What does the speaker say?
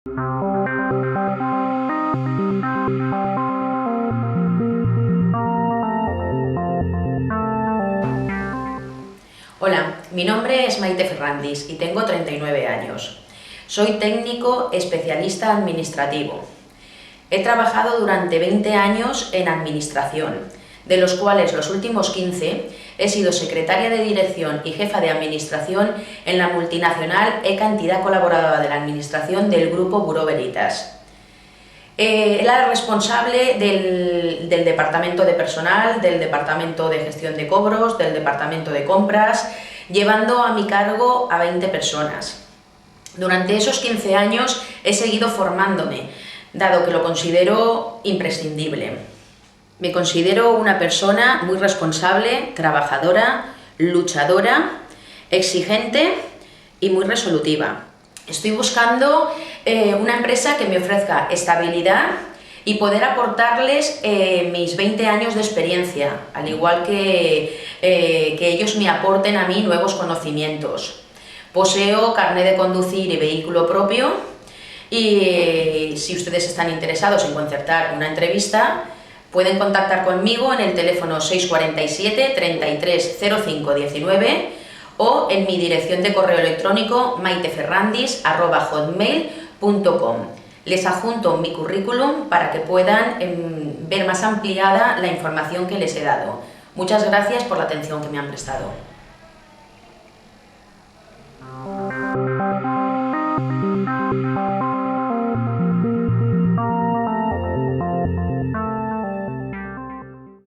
Hola, mi nombre es Maite Ferrandis y tengo 39 años. Soy técnico especialista administrativo. He trabajado durante 20 años en administración, de los cuales los últimos 15 he sido secretaria de dirección y jefa de administración en la multinacional E-Cantidad Colaboradora de la Administración del Grupo Bureau Veritas. Era la responsable del departamento de personal, del departamento de gestión de cobros, del departamento de compras, llevando a mi cargo a 20 personas. Durante esos 15 años he seguido formándome, dado que lo considero imprescindible. Me considero una persona muy responsable, trabajadora, luchadora, exigente y muy resolutiva. Estoy buscando una empresa que me ofrezca estabilidad y poder aportarles mis 20 años de experiencia, al igual que ellos me aporten a mí nuevos conocimientos. Poseo carnet de conducir y vehículo propio y si ustedes están interesados en concertar una entrevista, pueden contactar conmigo en el teléfono 647 33 05 19 o en mi dirección de correo electrónico maiteferrandis@hotmail.com. Les adjunto mi currículum para que puedan ver más ampliada la información que les he dado. Muchas gracias por la atención que me han prestado.